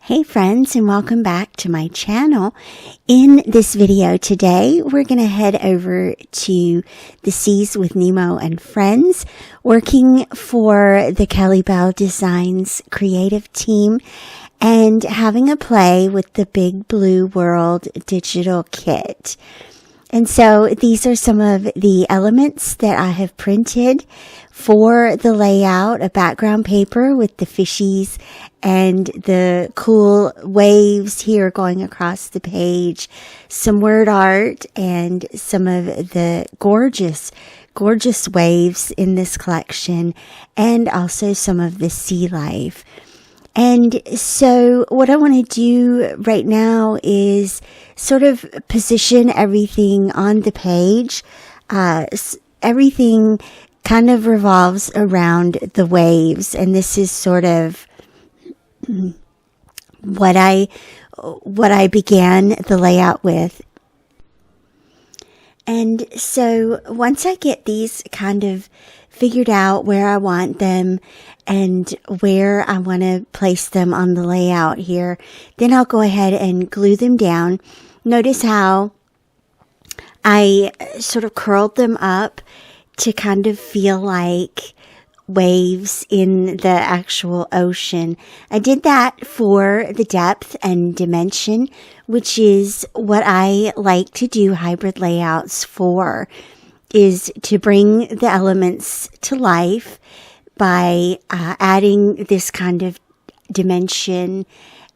Hey friends, and welcome back to my channel. In this video today, we're going to head over to the Seas with Nemo and Friends, working for the Kellybell Designs creative team and having a play with the Big Blue World digital kit. And so these are some of the elements that I have printed for the layout: a background paper with the fishies and the cool waves here going across the page, some word art, and some of the gorgeous waves in this collection, and also some of the sea life. And so what I want to do right now is sort of position everything on the page. Everything kind of revolves around the waves, and this is sort of what I began the layout with. And so once I get these kind of figured out where I want them and where I want to place them on the layout here, then I'll go ahead and glue them down. Notice how I sort of curled them up to kind of feel like waves in the actual ocean. I did that for the depth and dimension, which is what I like to do hybrid layouts for, is to bring the elements to life by adding this kind of dimension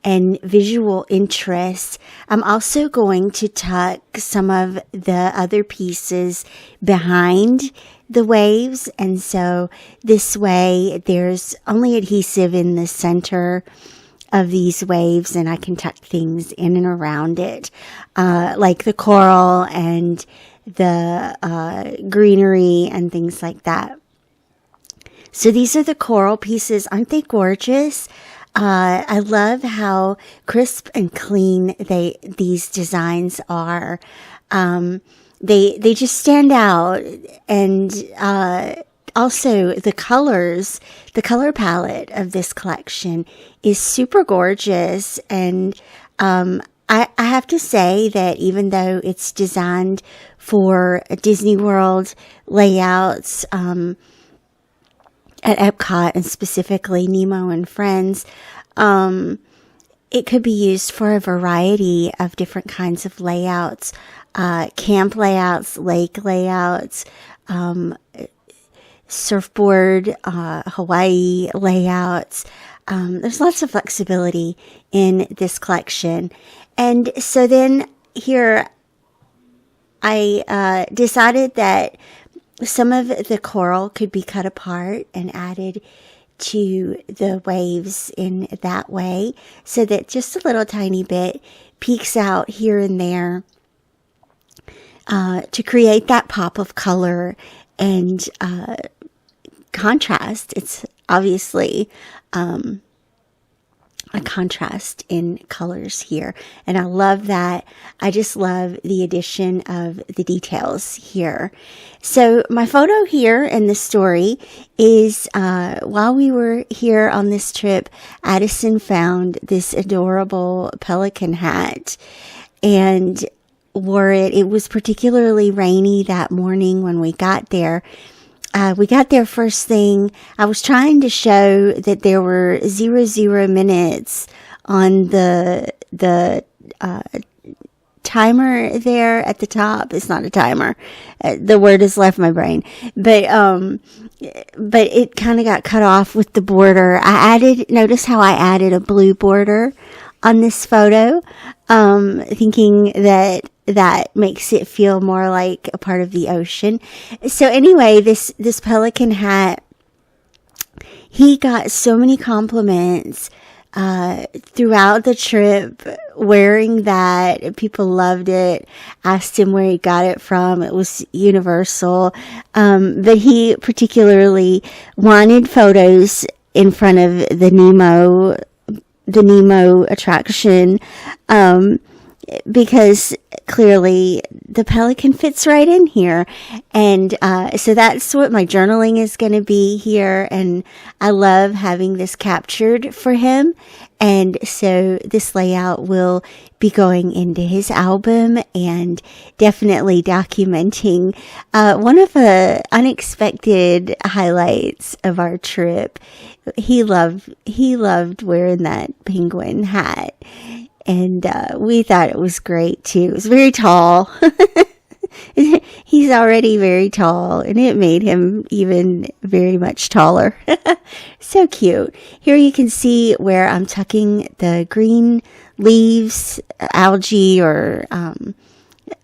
and visual interest. I'm also going to tuck some of the other pieces behind the waves, and so this way there's only adhesive in the center of these waves, and I can tuck things in and around it, like the coral and the greenery and things like that. So these are the coral pieces. Aren't they gorgeous? I love how crisp and clean these designs are. They just stand out, and also the colors, the color palette of this collection is super gorgeous. And I have to say that even though it's designed for Disney World layouts at Epcot, and specifically Nemo and Friends, it could be used for a variety of different kinds of layouts, camp layouts, lake layouts, surfboard, Hawaii layouts. There's lots of flexibility in this collection. And so then here I decided that some of the coral could be cut apart and added to the waves in that way, so that just a little tiny bit peeks out here and there to create that pop of color and contrast. It's obviously a contrast in colors here, and I love that. I just love the addition of the details here. So my photo here in the story is while we were here on this trip, Addison found this adorable pelican hat and wore it. It was particularly rainy that morning when we got there. We got there first thing. I was trying to show that there were 00 minutes on the timer there at the top. It's not a timer. The word has left my brain, but it kind of got cut off with the border. Notice how I added a blue border on this photo, thinking that makes it feel more like a part of the ocean. So anyway, this pelican hat, he got so many compliments throughout the trip wearing that. People loved it, asked him where he got it from. It was universal. But he particularly wanted photos in front of the Nemo attraction, because clearly the pelican fits right in here. And so that's what my journaling is going to be here. And I love having this captured for him. And so this layout will be going into his album and definitely documenting one of the unexpected highlights of our trip. He loved wearing that penguin hat, and we thought it was great too. It was very tall. He's already very tall, and it made him even very much taller. So cute. Here you can see where I'm tucking the green leaves, algae, or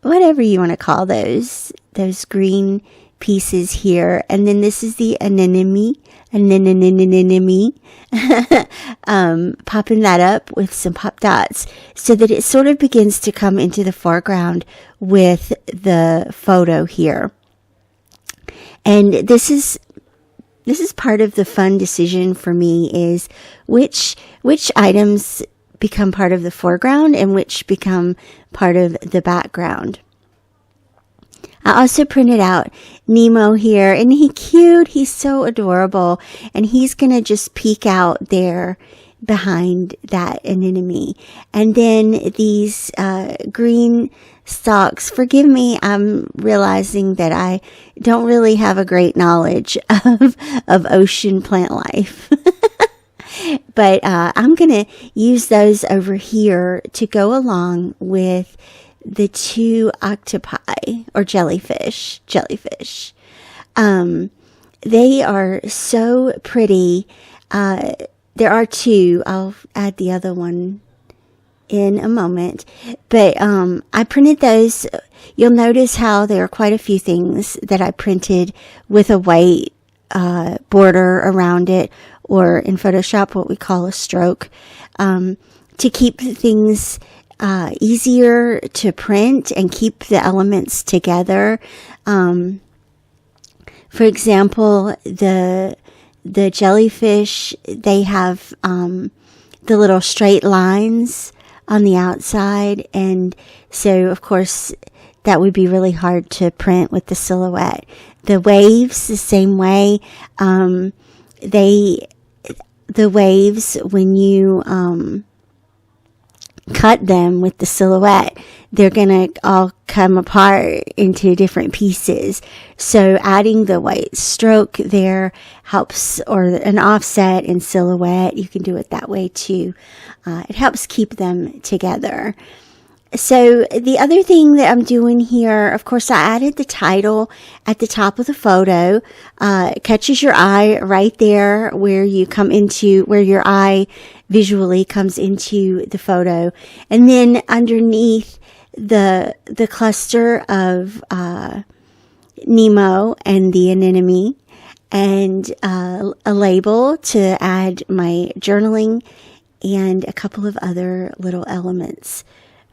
whatever you want to call those green pieces here. And then this is the anemone. Popping that up with some pop dots so that it sort of begins to come into the foreground with the photo here. And this is part of the fun decision for me, is which items become part of the foreground and which become part of the background. I also printed out Nemo here, and he's so adorable, and he's going to just peek out there behind that anemone. And then these green stalks, forgive me, I'm realizing that I don't really have a great knowledge of ocean plant life. But I'm going to use those over here to go along with the two octopi, or jellyfish. They are so pretty. There are two. I'll add the other one in a moment. But I printed those. You'll notice how there are quite a few things that I printed with a white border around it, or in Photoshop what we call a stroke, to keep things easier to print and keep the elements together. For example, the jellyfish, they have the little straight lines on the outside, and so of course that would be really hard to print with the silhouette. The waves, the same way. The waves, when you cut them with the silhouette, they're going to all come apart into different pieces. So adding the white stroke there helps, or an offset in silhouette, you can do it that way too. It helps keep them together. So the other thing that I'm doing here, of course, I added the title at the top of the photo. It catches your eye right there where you come into, where your eye visually comes into the photo. And then underneath the cluster of Nemo and the anemone, and a label to add my journaling and a couple of other little elements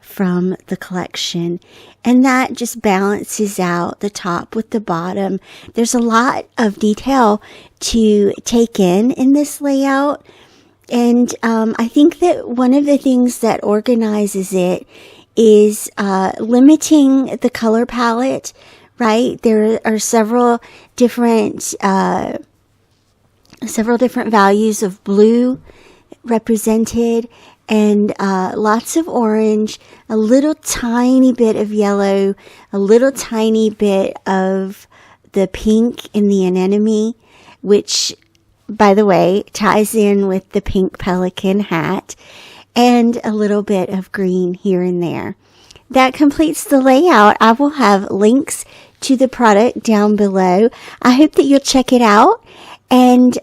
from the collection. And that just balances out the top with the bottom. There's a lot of detail to take in this layout. And I think that one of the things that organizes it is limiting the color palette, right? There are several different values of blue represented, and lots of orange, a little tiny bit of yellow, a little tiny bit of the pink in the anemone, which, by the way, ties in with the pink pelican hat, and a little bit of green here and there. That completes the layout. I will have links to the product down below. I hope that you'll check it out. And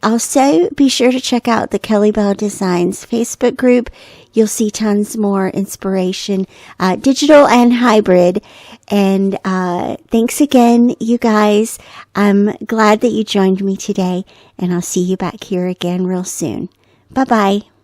also be sure to check out the Kellybell Designs Facebook group. You'll see tons more inspiration, digital and hybrid. And thanks again, you guys. I'm glad that you joined me today, and I'll see you back here again real soon. Bye-bye.